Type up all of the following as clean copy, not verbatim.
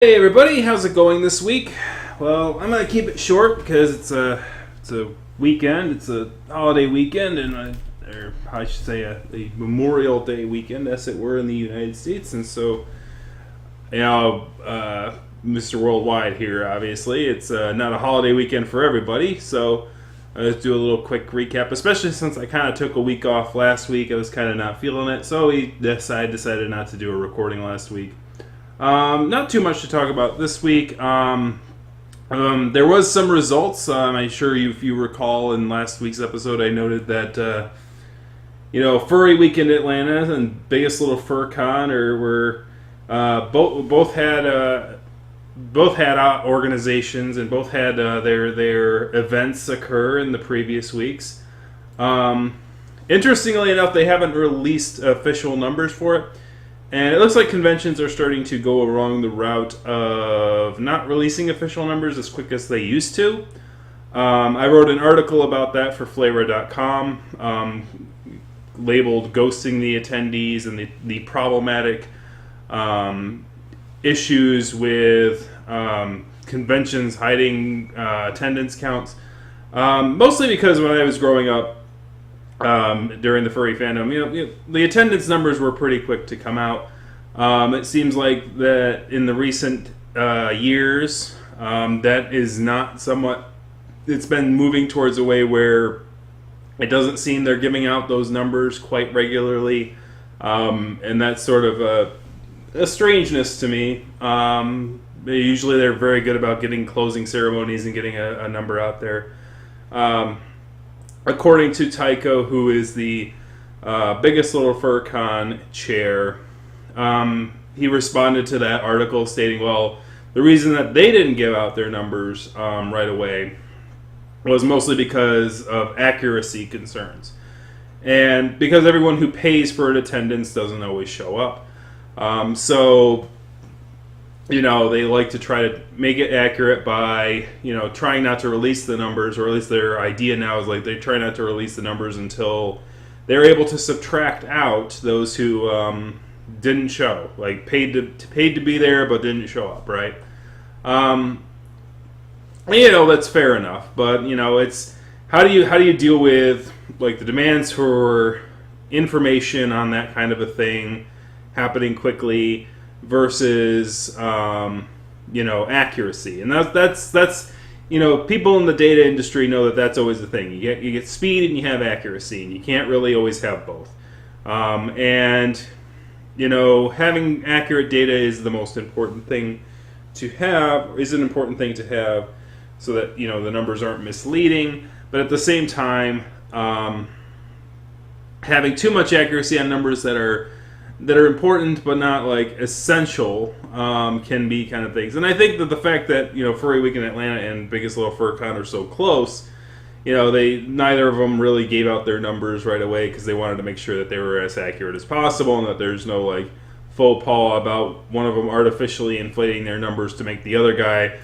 Hey everybody, how's it going this week? Well, I'm gonna keep it short because it's a weekend. It's a holiday weekend, or I should say a Memorial Day weekend, as it were, in the United States. And so, Mr. Worldwide here. Obviously, it's not a holiday weekend for everybody. So, let's do a little quick recap. Especially since I kind of took a week off last week, I was kind of not feeling it, so we decided not to do a recording last week. Not too much to talk about this week. There was some results. I'm sure if you recall in last week's episode, I noted that Furry Week in Atlanta and Biggest Little Fur Con were both had organizations, and both had their events occur in the previous weeks. Interestingly enough, they haven't released official numbers for it. And it looks like conventions are starting to go along the route of not releasing official numbers as quick as they used to. I wrote an article about that for flavor.com, labeled Ghosting the Attendees and the problematic issues with conventions hiding attendance counts. Mostly because when I was growing up, during the furry fandom, the attendance numbers were pretty quick to come out. It seems like that in the recent years, that is not somewhat. It's been moving towards a way where it doesn't seem they're giving out those numbers quite regularly, and that's sort of a strangeness to me. Usually, they're very good about getting closing ceremonies and getting a number out there. According to Tycho, who is the Biggest Little Fur Con chair, he responded to that article stating, well, the reason that they didn't give out their numbers right away was mostly because of accuracy concerns. And because everyone who pays for an attendance doesn't always show up. They like to try to make it accurate by, trying not to release the numbers, or at least their idea now is like they try not to release the numbers until they're able to subtract out those who didn't show, like paid to be there but didn't show up, right? That's fair enough, but it's how do you deal with like the demands for information on that kind of a thing happening quickly versus accuracy. And that's people in the data industry know that that's always the thing. You get speed and you have accuracy, and you can't really always have both. Having accurate data is the most important thing to have, so that the numbers aren't misleading. But at the same time, having too much accuracy on numbers that are important but not like essential can be kind of things. And I think that the fact that Furry Week in Atlanta and Biggest Little Fur Con are so close, neither of them really gave out their numbers right away because they wanted to make sure that they were as accurate as possible and that there's no like faux pas about one of them artificially inflating their numbers to make the other guy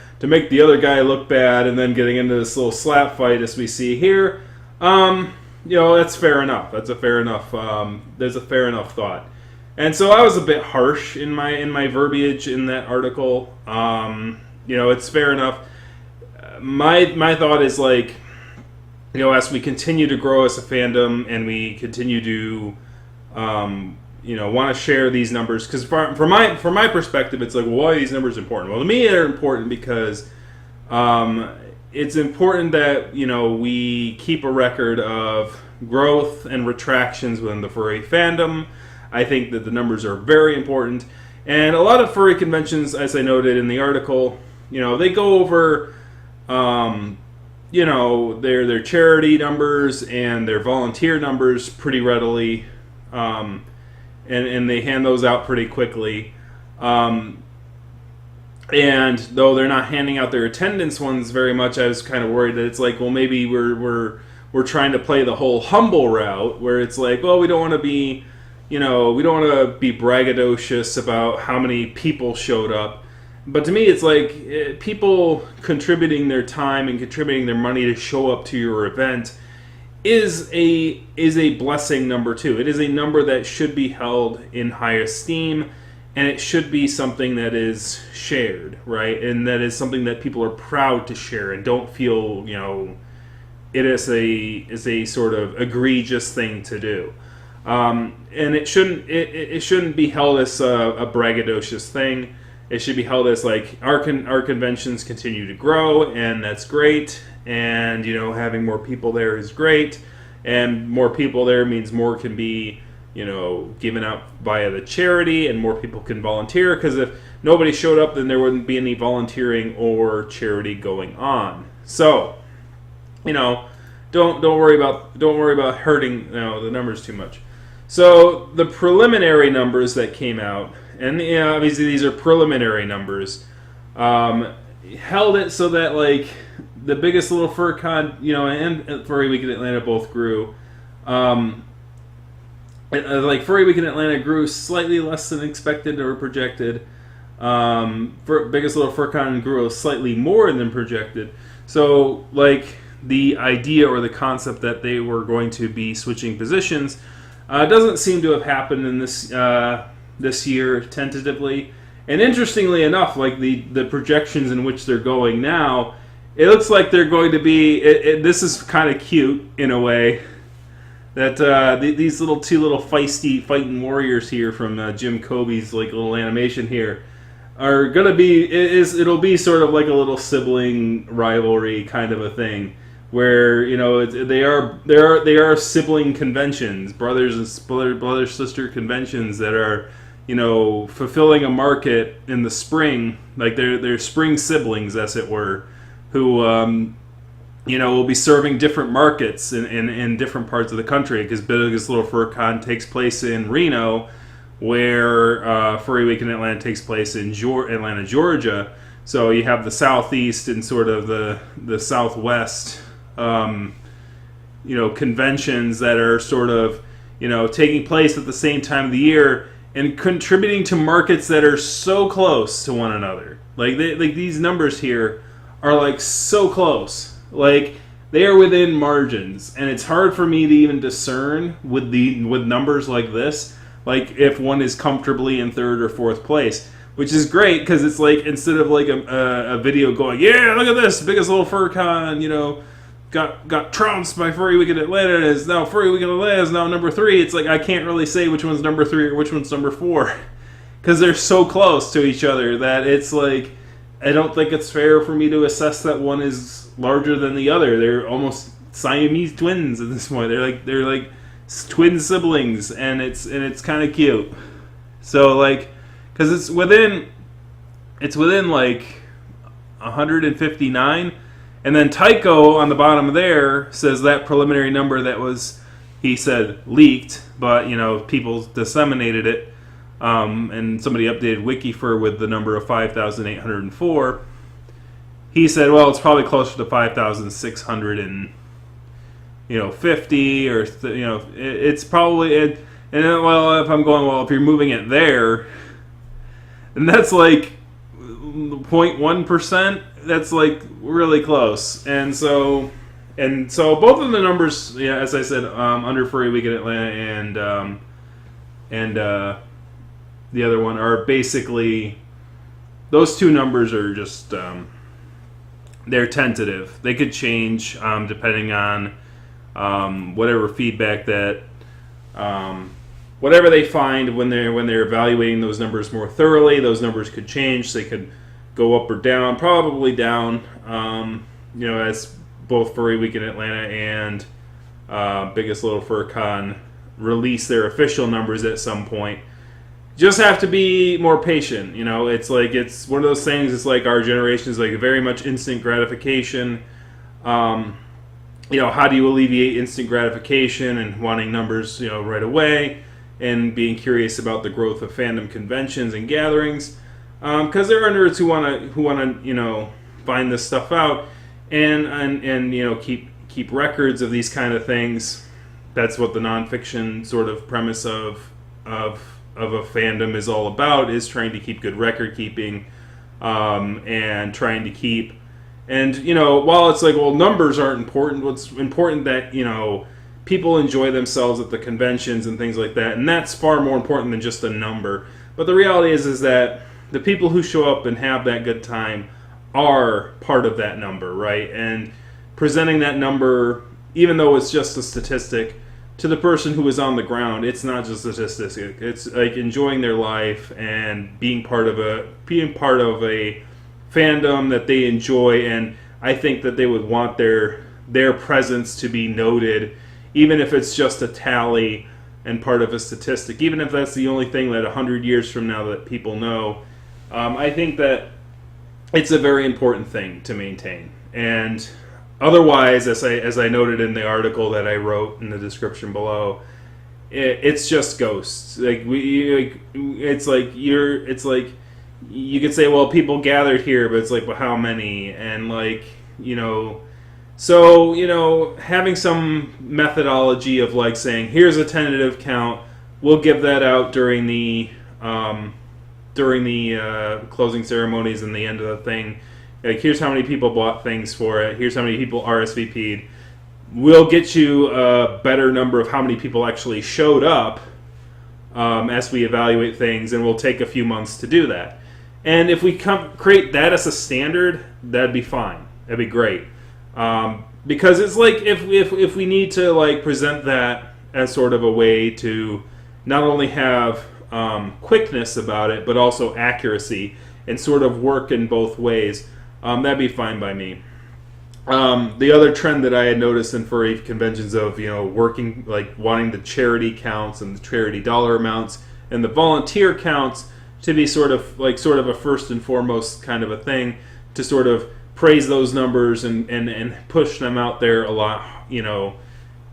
look bad and then getting into this little slap fight as we see here. That's fair enough. That's a fair enough. There's a fair enough thought. And so I was a bit harsh in my verbiage in that article. It's fair enough. My thought is like, as we continue to grow as a fandom and we continue to, want to share these numbers, because from my perspective, it's like, well, why are these numbers important? Well, to me, they're important because it's important that we keep a record of growth and retractions within the furry fandom. I think that the numbers are very important. And a lot of furry conventions, as I noted in the article, they go over, their charity numbers and their volunteer numbers pretty readily, and they hand those out pretty quickly. And though they're not handing out their attendance ones very much, I was kind of worried that it's like, well, maybe we're trying to play the whole humble route, where it's like, well, we don't want to be braggadocious about how many people showed up. But to me, it's like people contributing their time and contributing their money to show up to your event is a blessing number too. It is a number that should be held in high esteem, and it should be something that is shared, right? And that is something that people are proud to share and don't feel, it is a sort of egregious thing to do. And it shouldn't be held as a braggadocious thing. It should be held as like our conventions continue to grow, and that's great. And having more people there is great, and more people there means more can be given out via the charity, and more people can volunteer. Because if nobody showed up, then there wouldn't be any volunteering or charity going on. So, don't worry about hurting the numbers too much. So the preliminary numbers that came out, and obviously these are preliminary numbers, held it so that like the biggest little fur con, and Furry Week in Atlanta both grew. Like Furry Week in Atlanta grew slightly less than expected or projected. Biggest little fur con grew slightly more than projected. So like the idea or the concept that they were going to be switching positions doesn't seem to have happened in this year tentatively. And interestingly enough, like the projections in which they're going now, it looks like they're going to be. This is kind of cute in a way that these two little feisty fighting warriors here from Jim Kobe's like little animation here are gonna be. It'll be sort of like a little sibling rivalry kind of a thing, where they are sibling conventions, brother sister conventions that are fulfilling a market in the spring, like they're spring siblings, as it were, who will be serving different markets in different parts of the country. Because Biggest Little Fur Con takes place in Reno, where Furry Week in Atlanta takes place in Atlanta, Georgia. So you have the southeast and sort of the southwest conventions that are sort of taking place at the same time of the year and contributing to markets that are so close to one another. Like these numbers here are like so close. Like they are within margins, and it's hard for me to even discern with numbers like this, like if one is comfortably in third or fourth place. Which is great, because it's like, instead of like a video going, yeah, look at this, Biggest Little Fur Con, got trounced by Furry Week in Atlanta, and is now Furry Week in Atlanta is now number 3. It's like I can't really say which one's number 3 or which one's number 4, because they're so close to each other that it's like I don't think it's fair for me to assess that one is larger than the other. They're almost Siamese twins at this point. They're like twin siblings, and it's kind of cute. So like, because it's within like 159. And then Tycho on the bottom there says that preliminary number that was, he said, leaked, but people disseminated it, and somebody updated Wikifur with the number of 5,804. He said, well, it's probably closer to 5,650, or it's probably it. And well, if I'm going, well, if you're moving it there, and that's like 0.1%. That's like really close, and so both of the numbers, as I said, under Furry Week in Atlanta and the other one are basically, those two numbers are just they're tentative. They could change depending on whatever feedback that whatever they find when they're evaluating those numbers more thoroughly. Those numbers could change. They could go up or down, probably down, as both Furry Week in Atlanta and Biggest Little Fur Con release their official numbers at some point. Just have to be more patient. It's like, it's one of those things, it's like our generation is like very much instant gratification. How do you alleviate instant gratification and wanting numbers, right away, and being curious about the growth of fandom conventions and gatherings? Because there are nerds who want to find this stuff out and keep records of these kind of things. That's what the nonfiction sort of premise of a fandom is all about, is trying to keep good record keeping, and trying to keep, and while it's like, well, numbers aren't important, what's important that people enjoy themselves at the conventions and things like that, and that's far more important than just a number. But the reality is that the people who show up and have that good time are part of that number, right? And presenting that number, even though it's just a statistic, to the person who is on the ground, it's not just a statistic. It's like enjoying their life and being part of a fandom that they enjoy, and I think that they would want their presence to be noted, even if it's just a tally and part of a statistic, even if that's the only thing that 100 years from now that people know. I think that it's a very important thing to maintain. And otherwise, as I noted in the article that I wrote in the description below, it's just ghosts. It's like you could say, well, people gathered here, but it's like, well, how many? And so having some methodology of like saying, here's a tentative count, we'll give that out during the closing ceremonies and the end of the thing. Like, here's how many people bought things for it. Here's how many people RSVP'd. We'll get you a better number of how many people actually showed up as we evaluate things, and we'll take a few months to do that. And if we create that as a standard, that'd be fine. That'd be great. Because it's like if we need to like present that as sort of a way to not only have quickness about it, but also accuracy and sort of work in both ways, that'd be fine by me. The other trend that I had noticed in furry conventions of working, like wanting the charity counts and the charity dollar amounts and the volunteer counts to be sort of a first and foremost kind of a thing, to sort of praise those numbers and push them out there a lot,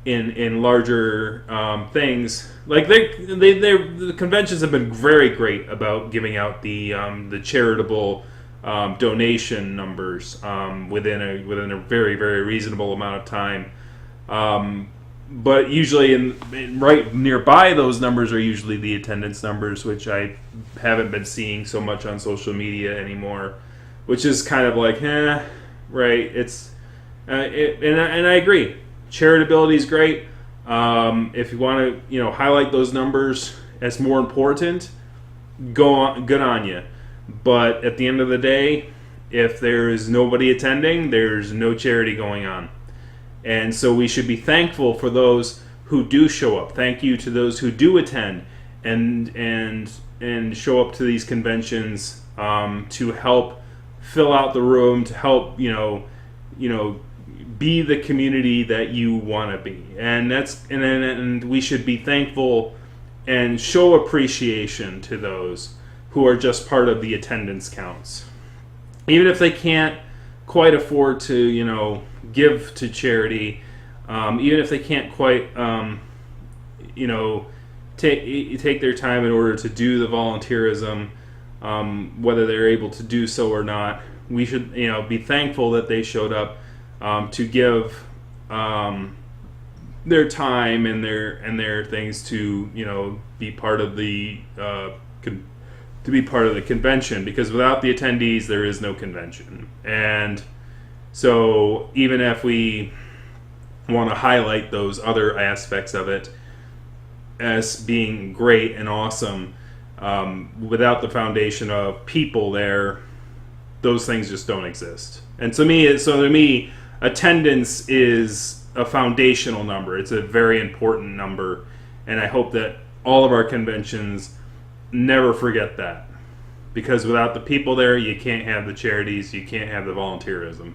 in larger things. Like the conventions have been very great about giving out the charitable donation numbers within a very, very reasonable amount of time. But usually right nearby those numbers are usually the attendance numbers, which I haven't been seeing so much on social media anymore, which is kind of like, right? It's and I agree. Charitability is great. If you want to, highlight those numbers as more important, good on you. But at the end of the day, if there is nobody attending, there's no charity going on. And so we should be thankful for those who do show up. Thank you to those who do attend and show up to these conventions to help fill out the room, to help be the community that you want to be. And we should be thankful and show appreciation to those who are just part of the attendance counts, even if they can't quite afford to give to charity, even if they can't quite take their time in order to do the volunteerism, whether they're able to do so or not. We should be thankful that they showed up to give their time and their things to be part of the convention, because without the attendees there is no convention. And so even if we want to highlight those other aspects of it as being great and awesome, without the foundation of people there, those things just don't exist. And to me, attendance is a foundational number. It's a very important number, and I hope that all of our conventions never forget that, because without the people there, you can't have the charities, you can't have the volunteerism.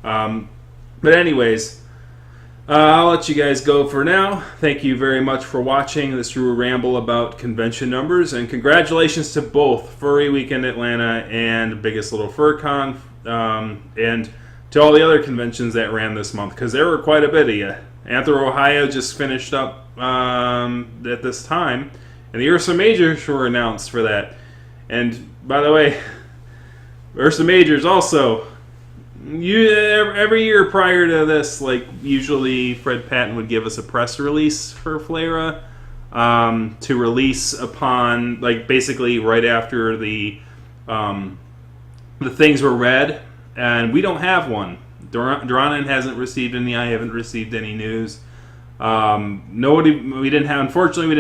But anyways, I'll let you guys go for now. Thank you very much for watching this ramble about convention numbers, and congratulations to both Furry Weekend Atlanta and Biggest Little Fur Con, and to all the other conventions that ran this month, because there were quite a bit of you. Anthro, Ohio just finished up at this time, and the Ursa Majors were announced for that. And by the way, Ursa Majors also, every year prior to this, like usually Fred Patton would give us a press release for Flera to release upon, like basically right after the things were read, and we don't have one. Duranen hasn't received any. I haven't received any news. Unfortunately, we didn't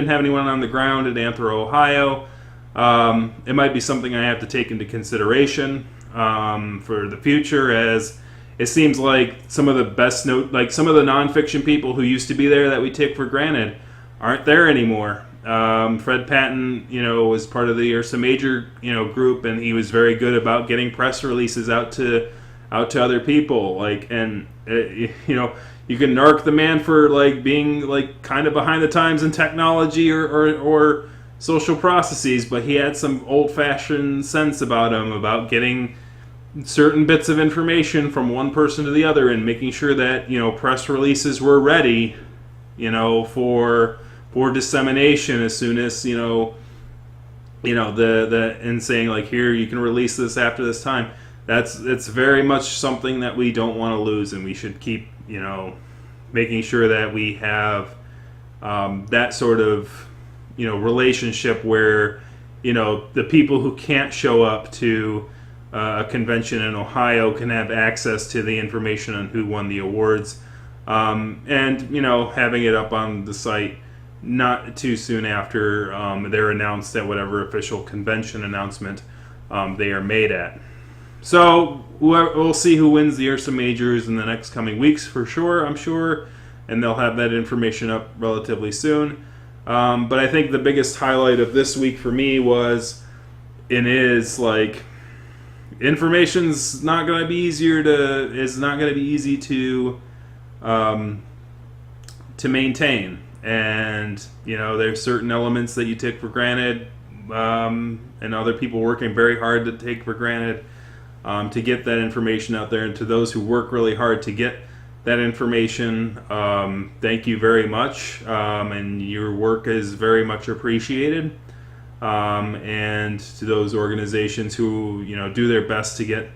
have anyone on the ground at Anthro, Ohio. it might be something I have to take into consideration for the future, as it seems like some of the best some of the nonfiction people who used to be there that we take for granted aren't there anymore. Fred Patton, was part of the Ursa Major, group, and he was very good about getting press releases out to other people. You can narc the man for being kind of behind the times in technology or social processes, but he had some old-fashioned sense about him, about getting certain bits of information from one person to the other and making sure that press releases were ready, for dissemination as soon as and saying here, you can release this after this time. It's very much something that we don't want to lose, and we should keep making sure that we have that sort of relationship where the people who can't show up to a convention in Ohio can have access to the information on who won the awards, and having it up on the site not too soon after they're announced at whatever official convention announcement they are made at. So we'll see who wins the Ursa Majors in the next coming weeks for sure, I'm sure, and they'll have that information up relatively soon. But I think the biggest highlight of this week for me information's not going to be easy to maintain, and there's certain elements that you take for granted, and other people working very hard to take for granted to get that information out there. And to those who work really hard to get that information, thank you very much, and your work is very much appreciated. And to those organizations who do their best to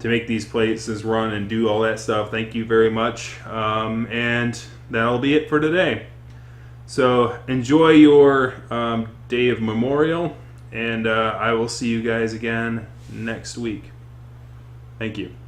make these places run and do all that stuff, thank you very much. And that'll be it for today. So enjoy your day of Memorial, and I will see you guys again next week. Thank you.